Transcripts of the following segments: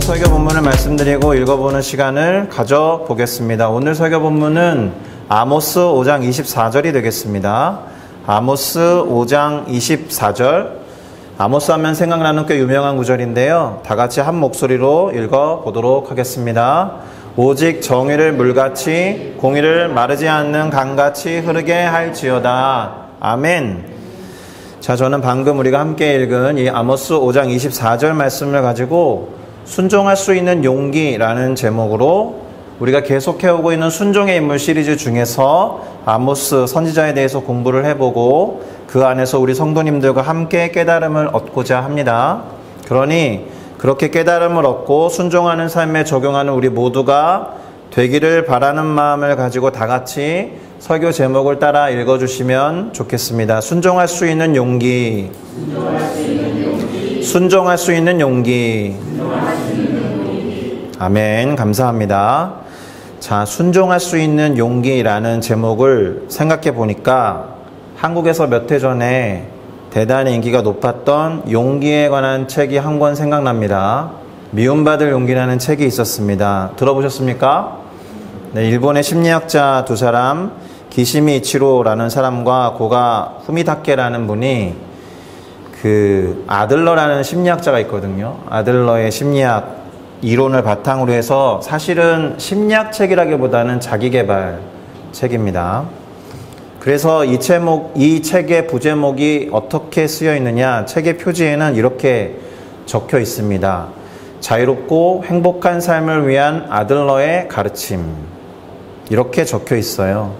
설교 본문을 말씀드리고 읽어보는 시간을 가져보겠습니다. 오늘 설교 본문은 아모스 5장 24절이 되겠습니다. 아모스 5장 24절. 아모스 하면 생각나는 꽤 유명한 구절인데요. 다 같이 한 목소리로 읽어보도록 하겠습니다. 오직 정의를 물같이 공의를 마르지 않는 강같이 흐르게 할지어다. 아멘. 자, 저는 방금 우리가 함께 읽은 이 아모스 5장 24절 말씀을 가지고 순종할 수 있는 용기라는 제목으로 우리가 계속해오고 있는 순종의 인물 시리즈 중에서 아모스 선지자에 대해서 공부를 해보고 그 안에서 우리 성도님들과 함께 깨달음을 얻고자 합니다. 그러니 그렇게 깨달음을 얻고 순종하는 삶에 적용하는 우리 모두가 되기를 바라는 마음을 가지고 다 같이 설교 제목을 따라 읽어주시면 좋겠습니다. 순종할 수 있는 용기. 순종할 수 있는 용기. 아멘. 감사합니다. 자, 순종할 수 있는 용기라는 제목을 생각해 보니까 한국에서 몇 해 전에 대단히 인기가 높았던 용기에 관한 책이 한 권 생각납니다. 미움받을 용기라는 책이 있었습니다. 들어보셨습니까? 네, 일본의 심리학자 두 사람, 기시미 이치로라는 사람과 고가 후미다케라는 분이 그 아들러라는 심리학자가 있거든요. 아들러의 심리학 이론을 바탕으로 해서 사실은 심리학 책이라기보다는 자기계발 책입니다. 그래서 이 책의 부제목이 어떻게 쓰여 있느냐, 책의 표지에는 이렇게 적혀 있습니다. 자유롭고 행복한 삶을 위한 아들러의 가르침. 이렇게 적혀 있어요.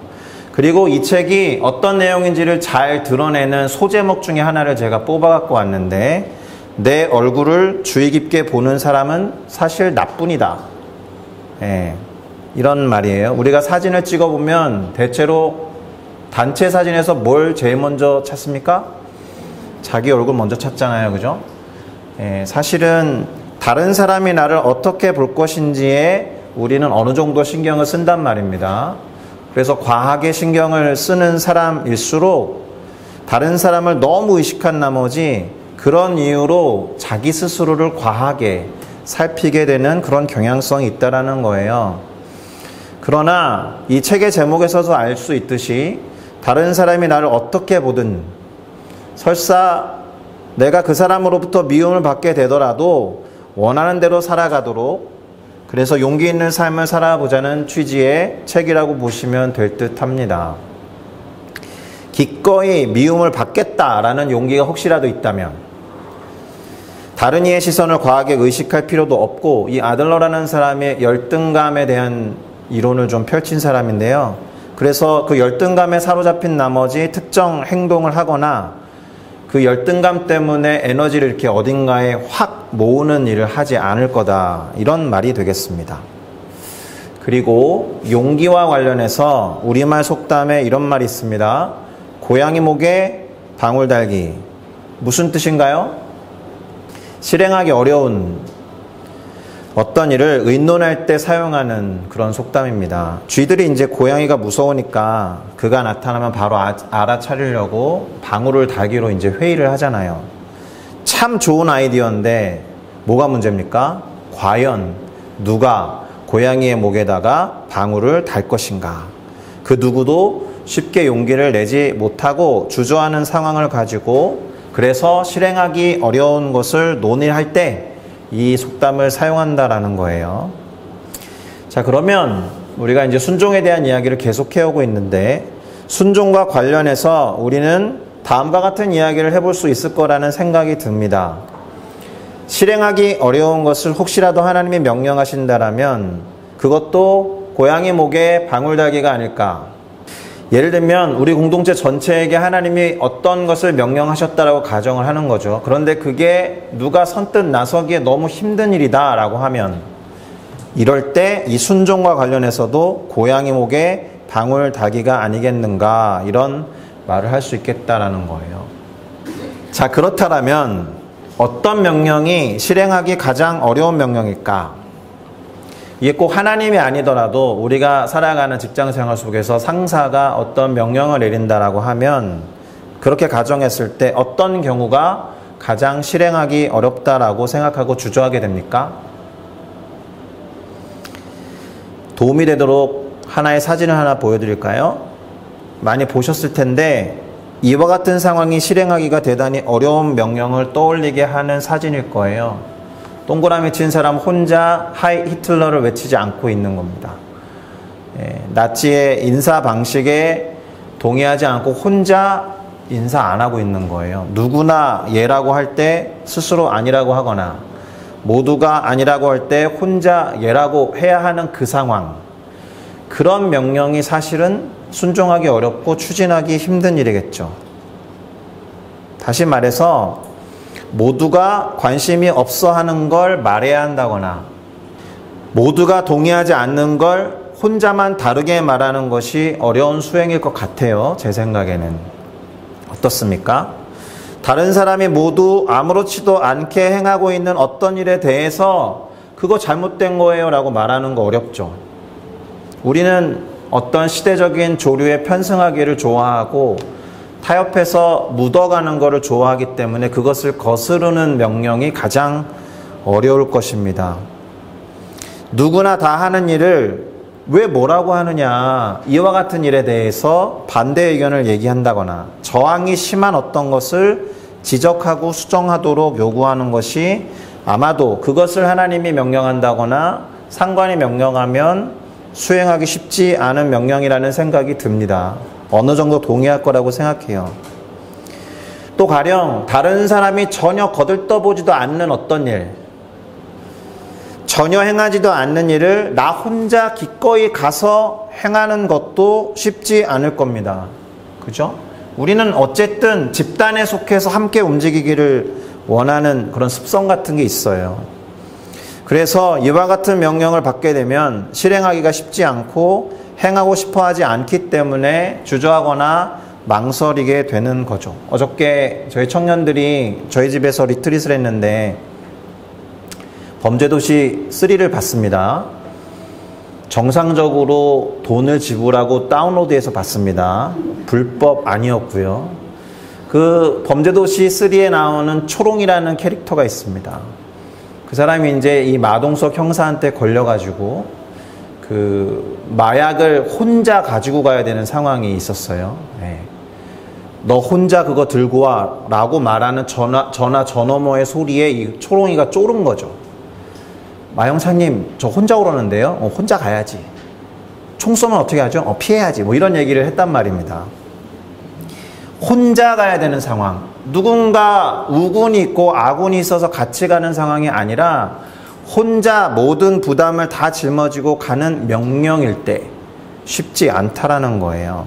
그리고 이 책이 어떤 내용인지를 잘 드러내는 소제목 중에 하나를 제가 뽑아갖고 왔는데, 내 얼굴을 주의 깊게 보는 사람은 사실 나뿐이다. 이런 말이에요. 우리가 사진을 찍어보면 대체로 단체 사진에서 뭘 제일 먼저 찾습니까? 자기 얼굴 먼저 찾잖아요. 그죠? 사실은 다른 사람이 나를 어떻게 볼 것인지에 우리는 어느 정도 신경을 쓴단 말입니다. 그래서 과하게 신경을 쓰는 사람일수록 다른 사람을 너무 의식한 나머지 그런 이유로 자기 스스로를 과하게 살피게 되는 그런 경향성이 있다라는 거예요. 그러나 이 책의 제목에서도 알 수 있듯이 다른 사람이 나를 어떻게 보든 설사 내가 그 사람으로부터 미움을 받게 되더라도 원하는 대로 살아가도록, 그래서 용기 있는 삶을 살아보자는 취지의 책이라고 보시면 될 듯 합니다. 기꺼이 미움을 받겠다라는 용기가 혹시라도 있다면 다른 이의 시선을 과하게 의식할 필요도 없고, 이 아들러라는 사람의 열등감에 대한 이론을 좀 펼친 사람인데요. 그래서 그 열등감에 사로잡힌 나머지 특정 행동을 하거나 그 열등감 때문에 에너지를 이렇게 어딘가에 확 모으는 일을 하지 않을 거다. 이런 말이 되겠습니다. 그리고 용기와 관련해서 우리말 속담에 이런 말이 있습니다. 고양이 목에 방울 달기. 무슨 뜻인가요? 실행하기 어려운 어떤 일을 의논할 때 사용하는 그런 속담입니다. 쥐들이 이제 고양이가 무서우니까 그가 나타나면 바로 알아차리려고 방울을 달기로 이제 회의를 하잖아요. 참 좋은 아이디어인데 뭐가 문제입니까? 과연 누가 고양이의 목에다가 방울을 달 것인가? 그 누구도 쉽게 용기를 내지 못하고 주저하는 상황을 가지고, 그래서 실행하기 어려운 것을 논의할 때 이 속담을 사용한다라는 거예요. 자, 그러면 우리가 이제 순종에 대한 이야기를 계속해오고 있는데, 순종과 관련해서 우리는 다음과 같은 이야기를 해볼 수 있을 거라는 생각이 듭니다. 실행하기 어려운 것을 혹시라도 하나님이 명령하신다라면 그것도 고양이 목에 방울 달기가 아닐까. 예를 들면 우리 공동체 전체에게 하나님이 어떤 것을 명령하셨다라고 가정을 하는 거죠. 그런데 그게 누가 선뜻 나서기에 너무 힘든 일이다 라고 하면, 이럴 때 이 순종과 관련해서도 고양이 목에 방울 달기가 아니겠는가, 이런 말을 할 수 있겠다라는 거예요. 자, 그렇다면 어떤 명령이 실행하기 가장 어려운 명령일까? 이게 꼭 하나님이 아니더라도 우리가 살아가는 직장생활 속에서 상사가 어떤 명령을 내린다라고 하면, 그렇게 가정했을 때 어떤 경우가 가장 실행하기 어렵다라고 생각하고 주저하게 됩니까? 도움이 되도록 하나의 사진을 하나 보여드릴까요? 많이 보셨을 텐데 이와 같은 상황이 실행하기가 대단히 어려운 명령을 떠올리게 하는 사진일 거예요. 동그라미 친 사람 혼자 하이 히틀러를 외치지 않고 있는 겁니다. 나치의 인사 방식에 동의하지 않고 혼자 인사 안 하고 있는 거예요. 누구나 예라고 할 때 스스로 아니라고 하거나 모두가 아니라고 할 때 혼자 예라고 해야 하는 그 상황, 그런 명령이 사실은 순종하기 어렵고 추진하기 힘든 일이겠죠. 다시 말해서 모두가 관심이 없어 하는 걸 말해야 한다거나 모두가 동의하지 않는 걸 혼자만 다르게 말하는 것이 어려운 수행일 것 같아요. 제 생각에는. 어떻습니까? 다른 사람이 모두 아무렇지도 않게 행하고 있는 어떤 일에 대해서 그거 잘못된 거예요 라고 말하는 거 어렵죠. 우리는 어떤 시대적인 조류에 편승하기를 좋아하고 타협해서 묻어가는 것을 좋아하기 때문에 그것을 거스르는 명령이 가장 어려울 것입니다. 누구나 다 하는 일을 왜 뭐라고 하느냐, 이와 같은 일에 대해서 반대 의견을 얘기한다거나 저항이 심한 어떤 것을 지적하고 수정하도록 요구하는 것이 아마도 그것을 하나님이 명령한다거나 상관이 명령하면 수행하기 쉽지 않은 명령이라는 생각이 듭니다. 어느 정도 동의할 거라고 생각해요. 또 가령 다른 사람이 전혀 거들떠보지도 않는 어떤 일, 전혀 행하지도 않는 일을 나 혼자 기꺼이 가서 행하는 것도 쉽지 않을 겁니다. 그죠? 우리는 어쨌든 집단에 속해서 함께 움직이기를 원하는 그런 습성 같은 게 있어요. 그래서 이와 같은 명령을 받게 되면 실행하기가 쉽지 않고 행하고 싶어 하지 않기 때문에 주저하거나 망설이게 되는 거죠. 어저께 저희 청년들이 저희 집에서 리트릿을 했는데 범죄도시 3를 봤습니다. 정상적으로 돈을 지불하고 다운로드해서 봤습니다. 불법 아니었고요. 그 범죄도시 3에 나오는 초롱이라는 캐릭터가 있습니다. 그 사람이 이제 이 마동석 형사한테 걸려가지고 그 마약을 혼자 가지고 가야 되는 상황이 있었어요. 네. 너 혼자 그거 들고 와 라고 말하는 전화 저 너머의 소리에 이 초롱이가 쫄은 거죠. 마 형사님 저 혼자 오라는데요. 혼자 가야지. 총 쏘면 어떻게 하죠? 피해야지. 뭐 이런 얘기를 했단 말입니다. 혼자 가야 되는 상황, 누군가 우군이 있고 아군이 있어서 같이 가는 상황이 아니라 혼자 모든 부담을 다 짊어지고 가는 명령일 때 쉽지 않다라는 거예요.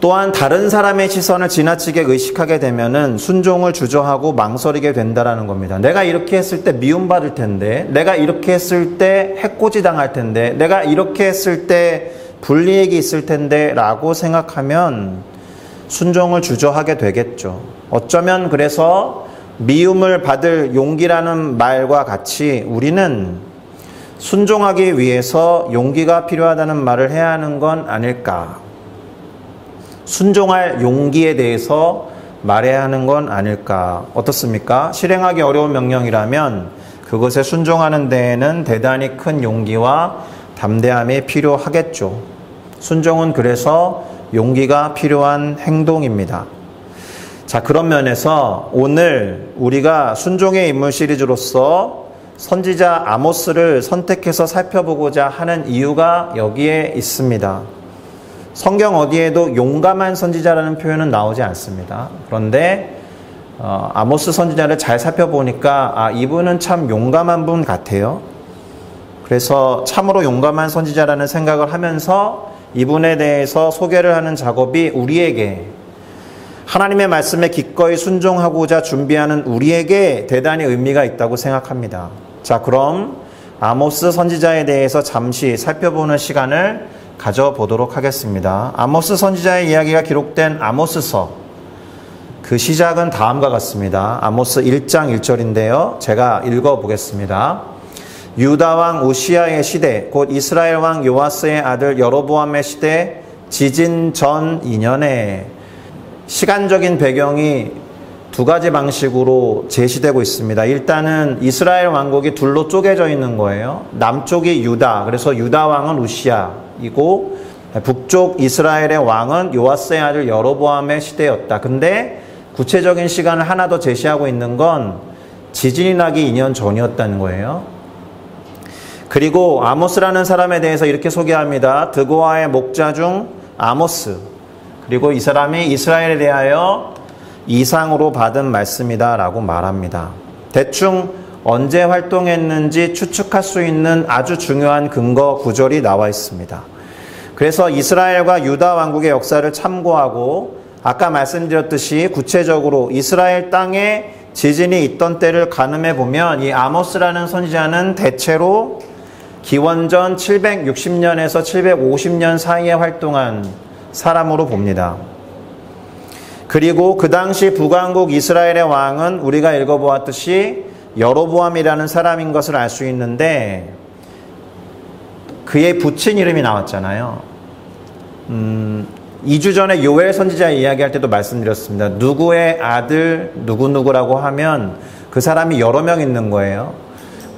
또한 다른 사람의 시선을 지나치게 의식하게 되면은 순종을 주저하고 망설이게 된다라는 겁니다. 내가 이렇게 했을 때 미움받을 텐데, 내가 이렇게 했을 때 해코지 당할 텐데, 내가 이렇게 했을 때 불이익이 있을 텐데 라고 생각하면 순종을 주저하게 되겠죠. 어쩌면 그래서 미움을 받을 용기라는 말과 같이 우리는 순종하기 위해서 용기가 필요하다는 말을 해야 하는 건 아닐까. 순종할 용기에 대해서 말해야 하는 건 아닐까. 어떻습니까? 실행하기 어려운 명령이라면 그것에 순종하는 데에는 대단히 큰 용기와 담대함이 필요하겠죠. 순종은 그래서 용기가 필요한 행동입니다. 자, 그런 면에서 오늘 우리가 순종의 인물 시리즈로서 선지자 아모스를 선택해서 살펴보고자 하는 이유가 여기에 있습니다. 성경 어디에도 용감한 선지자라는 표현은 나오지 않습니다. 그런데 아모스 선지자를 잘 살펴보니까 이분은 참 용감한 분 같아요. 그래서 참으로 용감한 선지자라는 생각을 하면서 이분에 대해서 소개를 하는 작업이 우리에게, 하나님의 말씀에 기꺼이 순종하고자 준비하는 우리에게 대단히 의미가 있다고 생각합니다. 자, 그럼 아모스 선지자에 대해서 잠시 살펴보는 시간을 가져보도록 하겠습니다. 아모스 선지자의 이야기가 기록된 아모스서, 그 시작은 다음과 같습니다. 아모스 1장 1절인데요. 제가 읽어보겠습니다. 유다 왕 우시아의 시대, 곧 이스라엘 왕 요아스의 아들 여로보암의 시대, 지진 전 2년에, 시간적인 배경이 두 가지 방식으로 제시되고 있습니다. 일단은 이스라엘 왕국이 둘로 쪼개져 있는 거예요. 남쪽이 유다, 그래서 유다 왕은 우시야이고 북쪽 이스라엘의 왕은 요아스의 아들 여로보암의 시대였다. 근데 구체적인 시간을 하나 더 제시하고 있는 건 지진이 나기 2년 전이었다는 거예요. 그리고 아모스라는 사람에 대해서 이렇게 소개합니다. 드고아의 목자 중 아모스. 그리고 이 사람이 이스라엘에 대하여 이상으로 받은 말씀이다 라고 말합니다. 대충 언제 활동했는지 추측할 수 있는 아주 중요한 근거 구절이 나와 있습니다. 그래서 이스라엘과 유다 왕국의 역사를 참고하고 아까 말씀드렸듯이 구체적으로 이스라엘 땅에 지진이 있던 때를 가늠해 보면 이 아모스라는 선지자는 대체로 기원전 760년에서 750년 사이에 활동한 사람으로 봅니다. 그리고 그 당시 북왕국 이스라엘의 왕은 우리가 읽어보았듯이 여로보암이라는 사람인 것을 알 수 있는데 그의 부친 이름이 나왔잖아요. 2주 전에 요엘 선지자 이야기할 때도 말씀드렸습니다. 누구의 아들 누구누구라고 하면 그 사람이 여러 명 있는 거예요.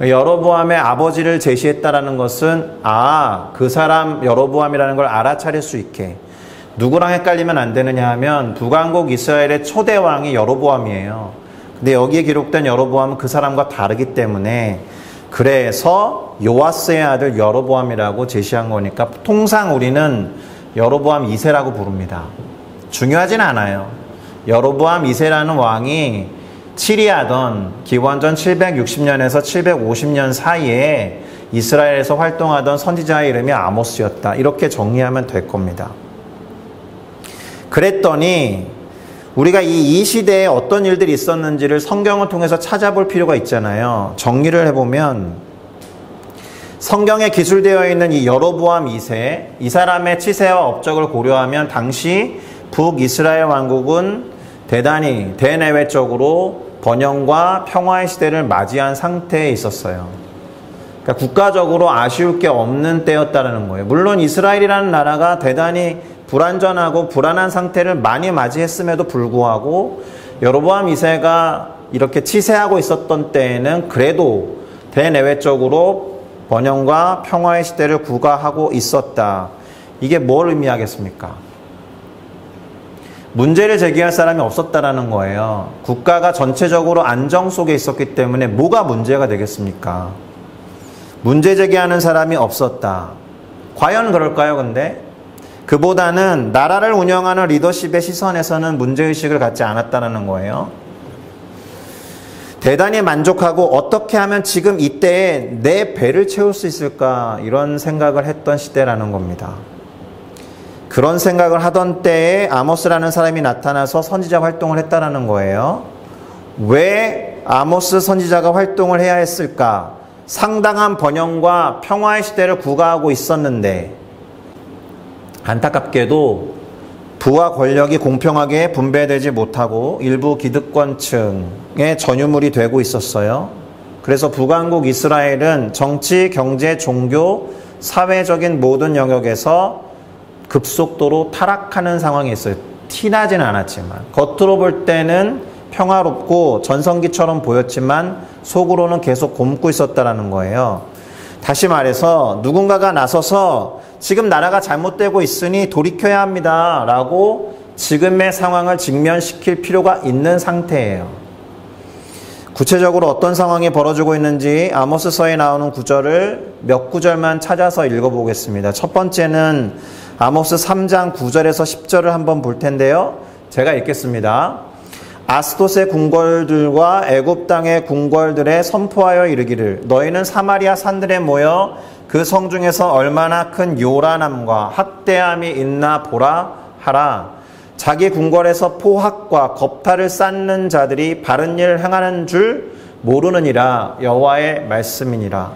여로보암의 아버지를 제시했다라는 것은 그 사람 여로보암이라는 걸 알아차릴 수 있게. 누구랑 헷갈리면 안 되느냐 하면 북왕국 이스라엘의 초대 왕이 여로보암이에요. 근데 여기에 기록된 여로보암은 그 사람과 다르기 때문에 그래서 요아스의 아들 여로보암이라고 제시한 거니까 통상 우리는 여로보암 2세라고 부릅니다. 중요하진 않아요. 여로보암 2세라는 왕이 치리하던 기원전 760년에서 750년 사이에 이스라엘에서 활동하던 선지자의 이름이 아모스였다. 이렇게 정리하면 될 겁니다. 그랬더니 우리가 이 시대에 어떤 일들이 있었는지를 성경을 통해서 찾아볼 필요가 있잖아요. 정리를 해보면 성경에 기술되어 있는 이 여로보암 2세, 이 사람의 치세와 업적을 고려하면 당시 북이스라엘 왕국은 대단히 대내외적으로 번영과 평화의 시대를 맞이한 상태에 있었어요. 그러니까 국가적으로 아쉬울 게 없는 때였다는 거예요. 물론 이스라엘이라는 나라가 대단히 불안전하고 불안한 상태를 많이 맞이했음에도 불구하고 여로보암 2세가 이렇게 치세하고 있었던 때에는 그래도 대내외적으로 번영과 평화의 시대를 구가하고 있었다. 이게 뭘 의미하겠습니까? 문제를 제기할 사람이 없었다라는 거예요. 국가가 전체적으로 안정 속에 있었기 때문에 뭐가 문제가 되겠습니까? 문제 제기하는 사람이 없었다. 과연 그럴까요, 근데? 그보다는 나라를 운영하는 리더십의 시선에서는 문제의식을 갖지 않았다는 거예요. 대단히 만족하고 어떻게 하면 지금 이때에 내 배를 채울 수 있을까 이런 생각을 했던 시대라는 겁니다. 그런 생각을 하던 때에 아모스라는 사람이 나타나서 선지자 활동을 했다는 거예요. 왜 아모스 선지자가 활동을 해야 했을까? 상당한 번영과 평화의 시대를 구가하고 있었는데 안타깝게도 부와 권력이 공평하게 분배되지 못하고 일부 기득권층의 전유물이 되고 있었어요. 그래서 북왕국 이스라엘은 정치, 경제, 종교, 사회적인 모든 영역에서 급속도로 타락하는 상황이 있어요. 티나지는 않았지만 겉으로 볼 때는 평화롭고 전성기처럼 보였지만 속으로는 계속 곪고 있었다는 거예요. 다시 말해서 누군가가 나서서 지금 나라가 잘못되고 있으니 돌이켜야 합니다 라고 지금의 상황을 직면시킬 필요가 있는 상태예요. 구체적으로 어떤 상황이 벌어지고 있는지 아모스서에 나오는 구절을 몇 구절만 찾아서 읽어보겠습니다. 첫 번째는 아모스 3장 9절에서 10절을 한번 볼 텐데요. 제가 읽겠습니다. 아스돗의 궁궐들과 애굽 땅의 궁궐들에 선포하여 이르기를 너희는 사마리아 산들에 모여 그 성 중에서 얼마나 큰 요란함과 학대함이 있나 보라 하라. 자기 궁궐에서 포학과 겁탈을 쌓는 자들이 바른 일을 행하는 줄 모르느니라. 여호와의 말씀이니라.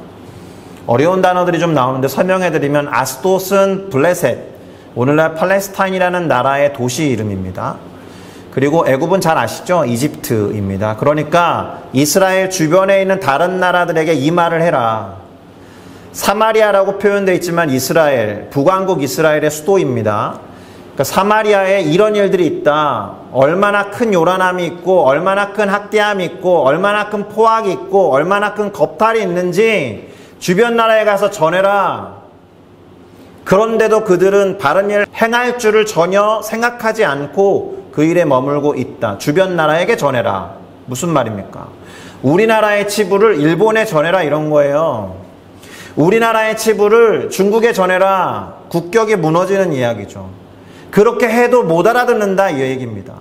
어려운 단어들이 좀 나오는데 설명해드리면 아스돗은 블레셋, 오늘날 팔레스타인이라는 나라의 도시 이름입니다. 그리고 애굽은 잘 아시죠? 이집트입니다. 그러니까 이스라엘 주변에 있는 다른 나라들에게 이 말을 해라. 사마리아라고 표현되어 있지만 이스라엘, 북왕국 이스라엘의 수도입니다. 그러니까 사마리아에 이런 일들이 있다. 얼마나 큰 요란함이 있고 얼마나 큰 학대함이 있고 얼마나 큰 포악이 있고 얼마나 큰 겁탈이 있는지 주변 나라에 가서 전해라. 그런데도 그들은 바른 일 행할 줄을 전혀 생각하지 않고 그 일에 머물고 있다. 주변 나라에게 전해라. 무슨 말입니까? 우리나라의 치부를 일본에 전해라 이런 거예요. 우리나라의 치부를 중국에 전해라. 국격이 무너지는 이야기죠. 그렇게 해도 못 알아듣는다 이 얘기입니다.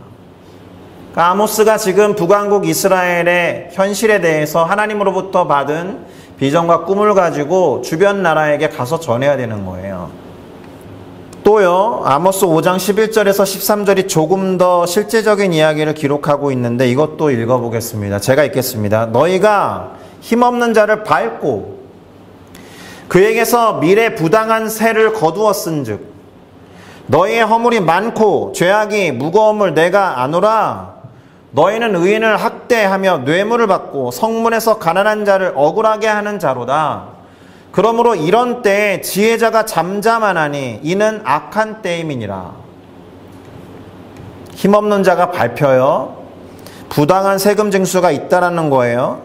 그러니까 아모스가 지금 북왕국 이스라엘의 현실에 대해서 하나님으로부터 받은 비전과 꿈을 가지고 주변 나라에게 가서 전해야 되는 거예요. 또요, 아모스 5장 11절에서 13절이 조금 더 실제적인 이야기를 기록하고 있는데 이것도 읽어보겠습니다. 제가 읽겠습니다. 너희가 힘없는 자를 밟고 그에게서 미래 부당한 세를 거두었은즉 너희의 허물이 많고 죄악이 무거움을 내가 아노라. 너희는 의인을 학대하며 뇌물을 받고 성문에서 가난한 자를 억울하게 하는 자로다. 그러므로 이런 때에 지혜자가 잠잠하나니 이는 악한 때임이니라. 힘없는 자가 밟혀요. 부당한 세금 징수가 있다라는 거예요.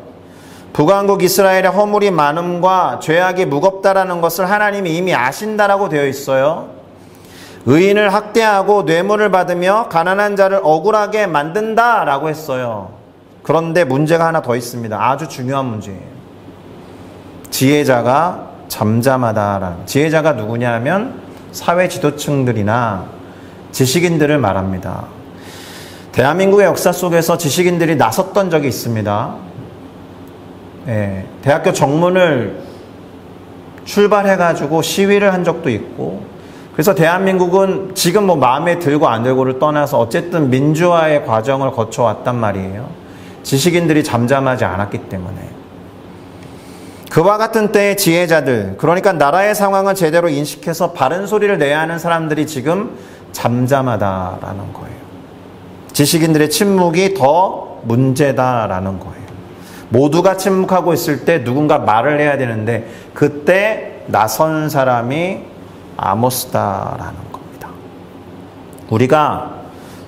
북왕국 이스라엘의 허물이 많음과 죄악이 무겁다라는 것을 하나님이 이미 아신다라고 되어 있어요. 의인을 학대하고 뇌물을 받으며 가난한 자를 억울하게 만든다라고 했어요. 그런데 문제가 하나 더 있습니다. 아주 중요한 문제예요. 지혜자가 잠잠하다라는. 지혜자가 누구냐 하면 사회 지도층들이나 지식인들을 말합니다. 대한민국의 역사 속에서 지식인들이 나섰던 적이 있습니다. 대학교 정문을 출발해가지고 시위를 한 적도 있고, 그래서 대한민국은 지금 뭐 마음에 들고 안 들고를 떠나서 어쨌든 민주화의 과정을 거쳐왔단 말이에요. 지식인들이 잠잠하지 않았기 때문에. 그와 같은 때의 지혜자들, 그러니까 나라의 상황을 제대로 인식해서 바른 소리를 내야 하는 사람들이 지금 잠잠하다라는 거예요. 지식인들의 침묵이 더 문제다라는 거예요. 모두가 침묵하고 있을 때 누군가 말을 해야 되는데 그때 나선 사람이 아모스다라는 겁니다. 우리가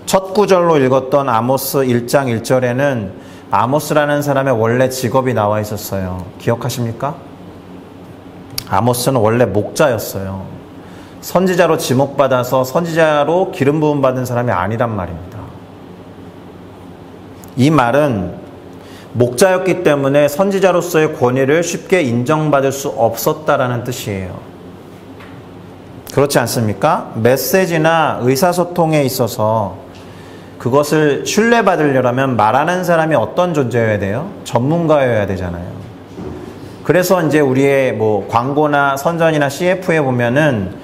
첫 구절로 읽었던 아모스 1장 1절에는 아모스라는 사람의 원래 직업이 나와 있었어요. 기억하십니까? 아모스는 원래 목자였어요. 선지자로 지목받아서 선지자로 기름 부음 받은 사람이 아니란 말입니다. 이 말은 목자였기 때문에 선지자로서의 권위를 쉽게 인정받을 수 없었다라는 뜻이에요. 그렇지 않습니까? 메시지나 의사소통에 있어서 그것을 신뢰받으려면 말하는 사람이 어떤 존재여야 돼요? 전문가여야 되잖아요. 그래서 이제 우리의 뭐 광고나 선전이나 CF에 보면은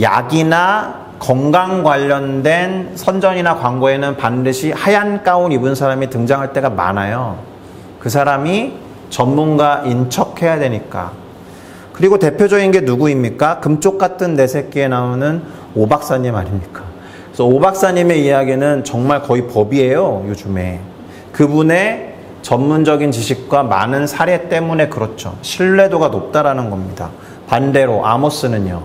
약이나 건강 관련된 선전이나 광고에는 반드시 하얀 가운 입은 사람이 등장할 때가 많아요. 그 사람이 전문가인 척 해야 되니까. 그리고 대표적인 게 누구입니까? 금쪽 같은 내 새끼에 나오는 오 박사님 아닙니까? 그래서 오 박사님의 이야기는 정말 거의 법이에요, 요즘에. 그분의 전문적인 지식과 많은 사례 때문에 그렇죠. 신뢰도가 높다라는 겁니다. 반대로 아모스는요,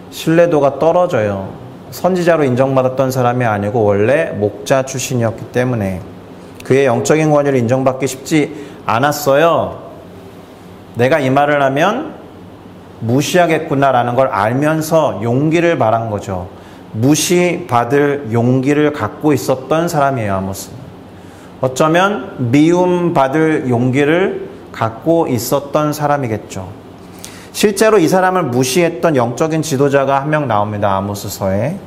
신뢰도가 떨어져요. 선지자로 인정받았던 사람이 아니고 원래 목자 출신이었기 때문에 그의 영적인 권위를 인정받기 쉽지 않았어요. 내가 이 말을 하면 무시하겠구나라는 걸 알면서 용기를 말한 거죠. 무시받을 용기를 갖고 있었던 사람이에요, 아모스는. 어쩌면 미움받을 용기를 갖고 있었던 사람이겠죠. 실제로 이 사람을 무시했던 영적인 지도자가 한 명 나옵니다. 아모스서에.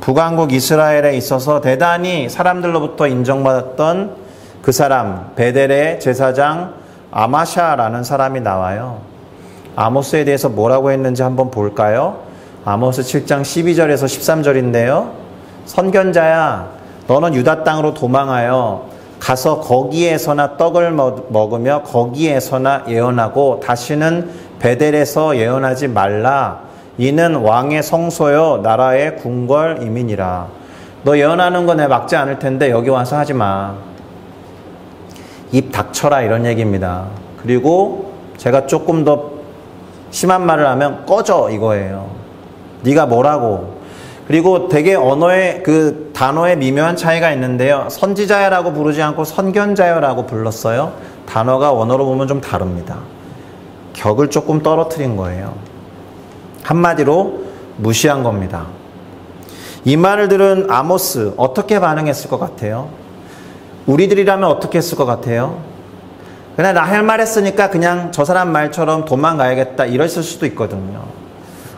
북왕국 이스라엘에 있어서 대단히 사람들로부터 인정받았던 그 사람, 베델의 제사장 아마샤라는 사람이 나와요. 아모스에 대해서 뭐라고 했는지 한번 볼까요? 아모스 7장 12절에서 13절인데요. 선견자야, 너는 유다 땅으로 도망하여 가서 거기에서나 떡을 먹으며 거기에서나 예언하고 다시는 베델에서 예언하지 말라. 이는 왕의 성소요 나라의 궁궐임이니라. 너 예언하는 거 내가 막지 않을 텐데 여기 와서 하지 마. 입 닥쳐라 이런 얘기입니다. 그리고 제가 조금 더 심한 말을 하면 꺼져 이거예요. 네가 뭐라고. 그리고 되게 언어의 그 단어의 미묘한 차이가 있는데요. 선지자야라고 부르지 않고 선견자야라고 불렀어요. 단어가 원어로 보면 좀 다릅니다. 격을 조금 떨어뜨린 거예요. 한마디로 무시한 겁니다. 이 말을 들은 아모스 어떻게 반응했을 것 같아요? 우리들이라면 어떻게 했을 것 같아요? 그냥 나 할 말 했으니까 그냥 저 사람 말처럼 도망가야겠다 이랬을 수도 있거든요.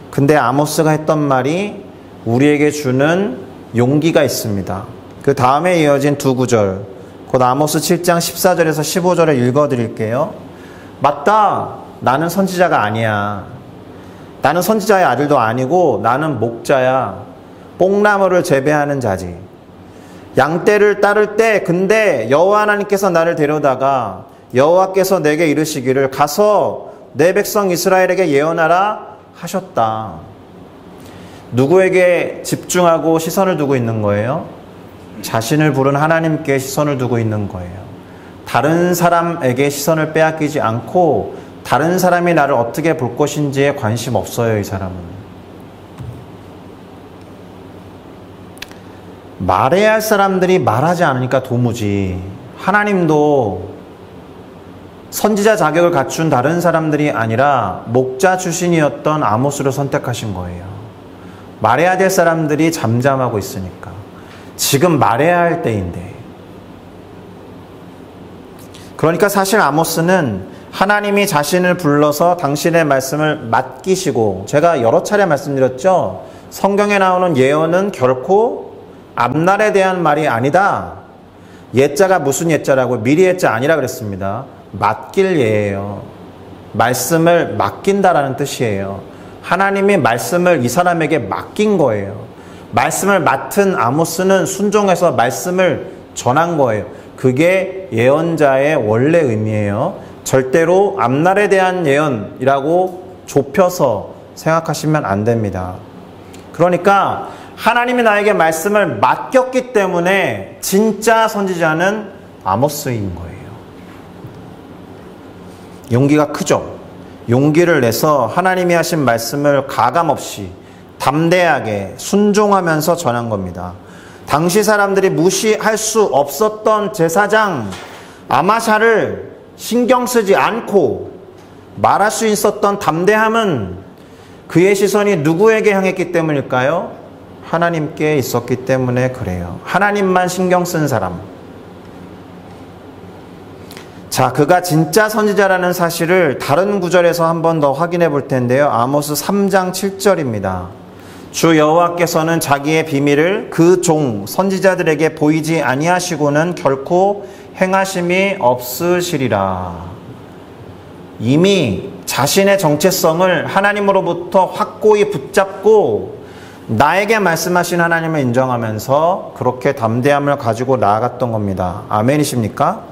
근데 아모스가 했던 말이 우리에게 주는 용기가 있습니다. 그 다음에 이어진 두 구절, 곧 아모스 7장 14절에서 15절을 읽어드릴게요. 맞다, 나는 선지자가 아니야. 나는 선지자의 아들도 아니고 나는 목자야. 뽕나무를 재배하는 자지. 양떼를 따를 때 근데 여호와 하나님께서 나를 데려다가 여호와께서 내게 이르시기를 가서 내 백성 이스라엘에게 예언하라 하셨다. 누구에게 집중하고 시선을 두고 있는 거예요? 자신을 부른 하나님께 시선을 두고 있는 거예요. 다른 사람에게 시선을 빼앗기지 않고 다른 사람이 나를 어떻게 볼 것인지에 관심 없어요, 이 사람은. 말해야 할 사람들이 말하지 않으니까 도무지. 하나님도 선지자 자격을 갖춘 다른 사람들이 아니라 목자 출신이었던 아모스를 선택하신 거예요. 말해야 될 사람들이 잠잠하고 있으니까. 지금 말해야 할 때인데. 그러니까 사실 아모스는 하나님이 자신을 불러서 당신의 말씀을 맡기시고, 제가 여러 차례 말씀드렸죠. 성경에 나오는 예언은 결코 앞날에 대한 말이 아니다. 예자가 무슨 예자라고? 미리 예자 아니라 그랬습니다. 맡길 예예요. 말씀을 맡긴다라는 뜻이에요. 하나님이 말씀을 이 사람에게 맡긴 거예요. 말씀을 맡은 아모스는 순종해서 말씀을 전한 거예요. 그게 예언자의 원래 의미예요. 절대로 앞날에 대한 예언이라고 좁혀서 생각하시면 안 됩니다. 그러니까 하나님이 나에게 말씀을 맡겼기 때문에 진짜 선지자는 아모스인 거예요. 용기가 크죠. 용기를 내서 하나님이 하신 말씀을 가감없이 담대하게 순종하면서 전한 겁니다. 당시 사람들이 무시할 수 없었던 제사장 아마샤를 신경 쓰지 않고 말할 수 있었던 담대함은 그의 시선이 누구에게 향했기 때문일까요? 하나님께 있었기 때문에 그래요. 하나님만 신경 쓴 사람. 자, 그가 진짜 선지자라는 사실을 다른 구절에서 한 번 더 확인해 볼 텐데요. 아모스 3장 7절입니다. 주 여호와께서는 자기의 비밀을 그 종 선지자들에게 보이지 아니하시고는 결코 행하심이 없으시리라. 이미 자신의 정체성을 하나님으로부터 확고히 붙잡고 나에게 말씀하신 하나님을 인정하면서 그렇게 담대함을 가지고 나아갔던 겁니다. 아멘이십니까?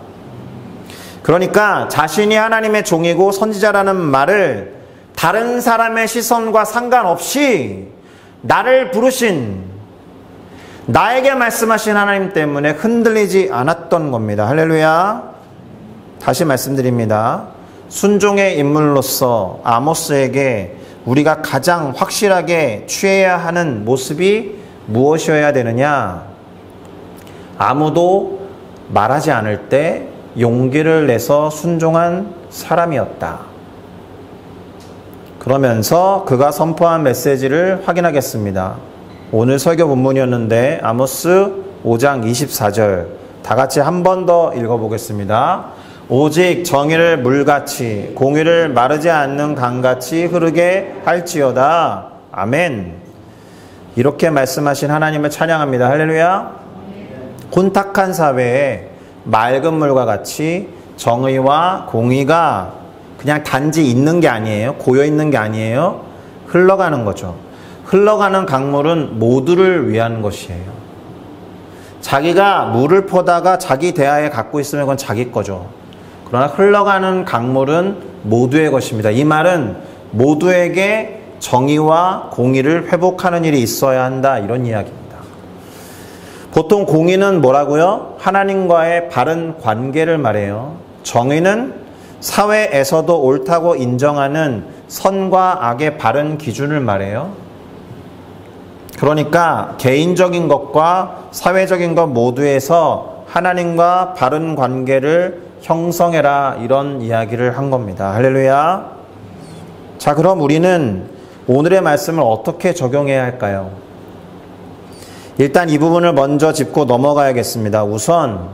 그러니까 자신이 하나님의 종이고 선지자라는 말을 다른 사람의 시선과 상관없이 나를 부르신, 나에게 말씀하신 하나님 때문에 흔들리지 않았던 겁니다. 할렐루야. 다시 말씀드립니다. 순종의 인물로서 아모스에게 우리가 가장 확실하게 취해야 하는 모습이 무엇이어야 되느냐? 아무도 말하지 않을 때 용기를 내서 순종한 사람이었다. 그러면서 그가 선포한 메시지를 확인하겠습니다. 오늘 설교 본문이었는데 아모스 5장 24절 다 같이 한 번 더 읽어보겠습니다. 오직 정의를 물같이 공의를 마르지 않는 강같이 흐르게 할지어다. 아멘. 이렇게 말씀하신 하나님을 찬양합니다. 할렐루야. 혼탁한 사회에 맑은 물과 같이 정의와 공의가 그냥 단지 있는 게 아니에요. 고여 있는 게 아니에요. 흘러가는 거죠. 흘러가는 강물은 모두를 위한 것이에요. 자기가 물을 퍼다가 자기 대하에 갖고 있으면 그건 자기 거죠. 그러나 흘러가는 강물은 모두의 것입니다. 이 말은 모두에게 정의와 공의를 회복하는 일이 있어야 한다, 이런 이야기입니다. 보통 공의는 뭐라고요? 하나님과의 바른 관계를 말해요. 정의는 사회에서도 옳다고 인정하는 선과 악의 바른 기준을 말해요. 그러니까 개인적인 것과 사회적인 것 모두에서 하나님과 바른 관계를 형성해라, 이런 이야기를 한 겁니다. 할렐루야. 자, 그럼 우리는 오늘의 말씀을 어떻게 적용해야 할까요? 일단 이 부분을 먼저 짚고 넘어가야겠습니다. 우선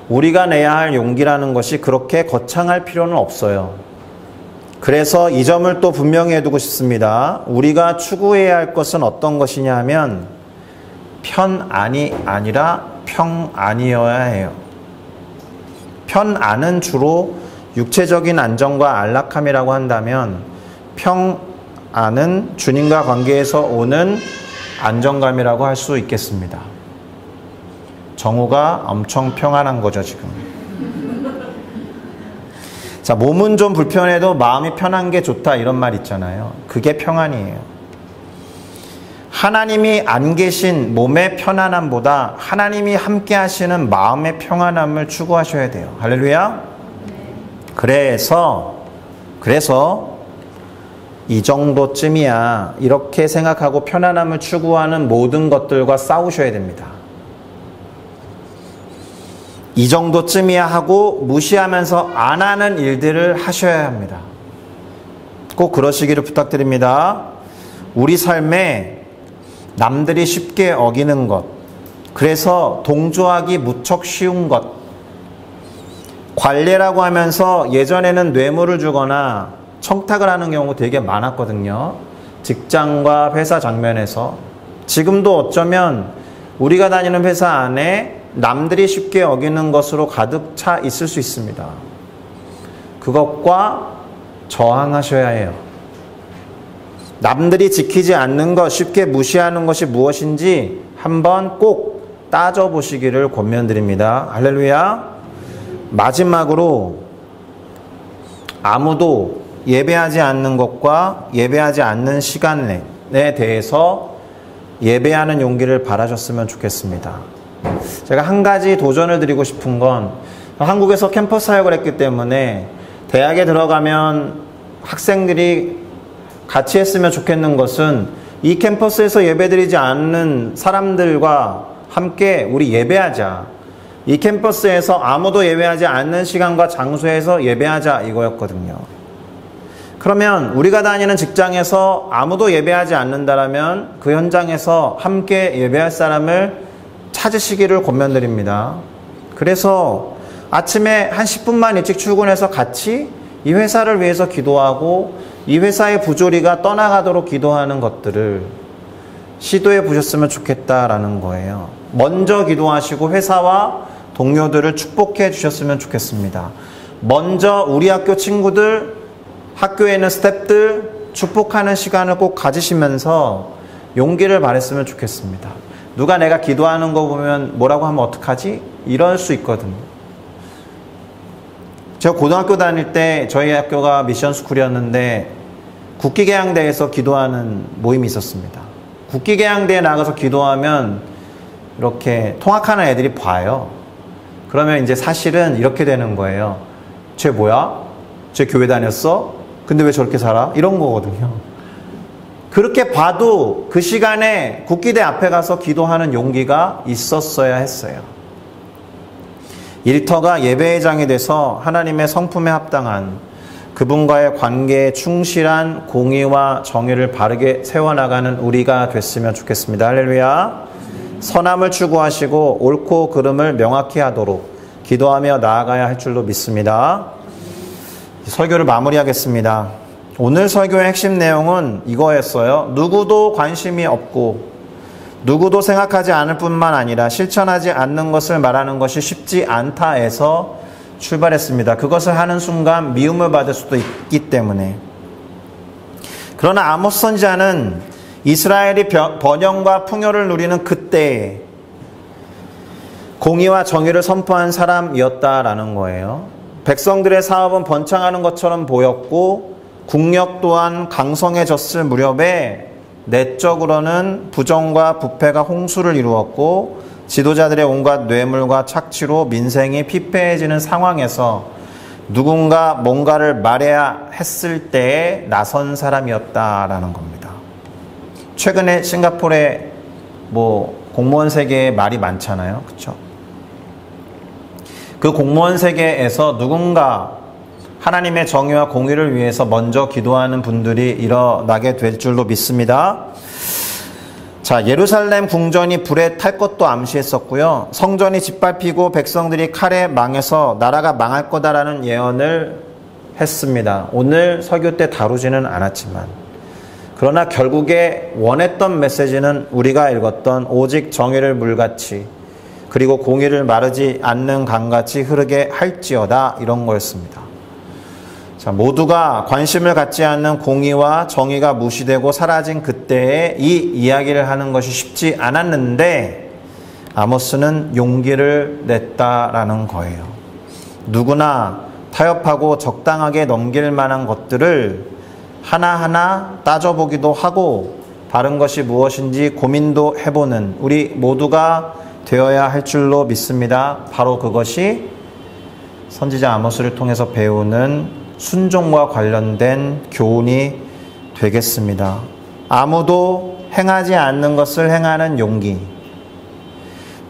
우리가 내야 할 용기라는 것이 그렇게 거창할 필요는 없어요. 그래서 이 점을 또 분명히 해두고 싶습니다. 우리가 추구해야 할 것은 어떤 것이냐 하면 편안이 아니라 평안이어야 해요. 편안은 주로 육체적인 안정과 안락함이라고 한다면 평안은 주님과 관계에서 오는 안정감이라고 할 수 있겠습니다. 정우가 엄청 평안한 거죠, 지금. 자, 몸은 좀 불편해도 마음이 편한 게 좋다, 이런 말 있잖아요. 그게 평안이에요. 하나님이 안 계신 몸의 편안함보다 하나님이 함께 하시는 마음의 평안함을 추구하셔야 돼요. 할렐루야. 그래서 이 정도쯤이야, 이렇게 생각하고 편안함을 추구하는 모든 것들과 싸우셔야 됩니다. 이 정도쯤이야 하고 무시하면서 안 하는 일들을 하셔야 합니다. 꼭 그러시기를 부탁드립니다. 우리 삶에 남들이 쉽게 어기는 것, 그래서 동조하기 무척 쉬운 것, 관례라고 하면서 예전에는 뇌물을 주거나 청탁을 하는 경우 되게 많았거든요. 직장과 회사 장면에서. 지금도 어쩌면 우리가 다니는 회사 안에 남들이 쉽게 어기는 것으로 가득 차 있을 수 있습니다. 그것과 저항하셔야 해요. 남들이 지키지 않는 것, 쉽게 무시하는 것이 무엇인지 한번 꼭 따져보시기를 권면드립니다. 할렐루야. 마지막으로 아무도 예배하지 않는 것과 예배하지 않는 시간에 대해서 예배하는 용기를 바라셨으면 좋겠습니다. 제가 한 가지 도전을 드리고 싶은 건, 한국에서 캠퍼스 사역을 했기 때문에 대학에 들어가면 학생들이 같이 했으면 좋겠는 것은 이 캠퍼스에서 예배드리지 않는 사람들과 함께 우리 예배하자. 이 캠퍼스에서 아무도 예배하지 않는 시간과 장소에서 예배하자, 이거였거든요. 그러면 우리가 다니는 직장에서 아무도 예배하지 않는다라면 그 현장에서 함께 예배할 사람을 찾으시기를 권면드립니다. 그래서 아침에 한 10분만 일찍 출근해서 같이 이 회사를 위해서 기도하고 이 회사의 부조리가 떠나가도록 기도하는 것들을 시도해 보셨으면 좋겠다라는 거예요. 먼저 기도하시고 회사와 동료들을 축복해 주셨으면 좋겠습니다. 먼저 우리 학교 친구들, 학교에 있는 스태프들 축복하는 시간을 꼭 가지시면서 용기를 발했으면 좋겠습니다. 누가 내가 기도하는 거 보면 뭐라고 하면 어떡하지? 이럴 수 있거든요. 제가 고등학교 다닐 때 저희 학교가 미션스쿨이었는데 국기개항대에서 기도하는 모임이 있었습니다. 국기개항대에 나가서 기도하면 이렇게 통학하는 애들이 봐요. 그러면 이제 사실은 이렇게 되는 거예요. 쟤 뭐야? 쟤 교회 다녔어? 근데 왜 저렇게 살아? 이런 거거든요. 그렇게 봐도 그 시간에 국기대 앞에 가서 기도하는 용기가 있었어야 했어요. 일터가 예배회장이 돼서 하나님의 성품에 합당한 그분과의 관계에 충실한 공의와 정의를 바르게 세워나가는 우리가 됐으면 좋겠습니다. 할렐루야. 선함을 추구하시고 옳고 그름을 명확히 하도록 기도하며 나아가야 할 줄로 믿습니다. 설교를 마무리하겠습니다. 오늘 설교의 핵심 내용은 이거였어요. 누구도 관심이 없고 누구도 생각하지 않을 뿐만 아니라 실천하지 않는 것을 말하는 것이 쉽지 않다에서 출발했습니다. 그것을 하는 순간 미움을 받을 수도 있기 때문에. 그러나 아모스 선지자는 이스라엘이 번영과 풍요를 누리는 그때에 공의와 정의를 선포한 사람이었다라는 거예요. 백성들의 사업은 번창하는 것처럼 보였고 국력 또한 강성해졌을 무렵에 내적으로는 부정과 부패가 홍수를 이루었고 지도자들의 온갖 뇌물과 착취로 민생이 피폐해지는 상황에서 누군가 뭔가를 말해야 했을 때에 나선 사람이었다라는 겁니다. 최근에 싱가포르에 뭐 공무원 세계에 말이 많잖아요. 그렇죠? 그 공무원 세계에서 누군가 하나님의 정의와 공의를 위해서 먼저 기도하는 분들이 일어나게 될 줄로 믿습니다. 자, 예루살렘 궁전이 불에 탈 것도 암시했었고요. 성전이 짓밟히고 백성들이 칼에 망해서 나라가 망할 거다라는 예언을 했습니다. 오늘 설교 때 다루지는 않았지만, 그러나 결국에 원했던 메시지는 우리가 읽었던 오직 정의를 물같이 그리고 공의를 마르지 않는 강같이 흐르게 할지어다, 이런 거였습니다. 자, 모두가 관심을 갖지 않는 공의와 정의가 무시되고 사라진 그때에 이 이야기를 하는 것이 쉽지 않았는데 아모스는 용기를 냈다라는 거예요. 누구나 타협하고 적당하게 넘길 만한 것들을 하나하나 따져보기도 하고 바른 것이 무엇인지 고민도 해보는 우리 모두가 되어야 할 줄로 믿습니다. 바로 그것이 선지자 아모스를 통해서 배우는 순종과 관련된 교훈이 되겠습니다. 아무도 행하지 않는 것을 행하는 용기.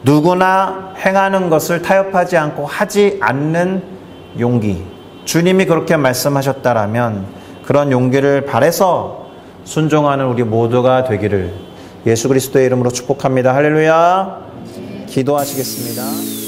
누구나 행하는 것을 타협하지 않고 하지 않는 용기. 주님이 그렇게 말씀하셨다라면 그런 용기를 발해서 순종하는 우리 모두가 되기를 예수 그리스도의 이름으로 축복합니다. 할렐루야. 기도하시겠습니다.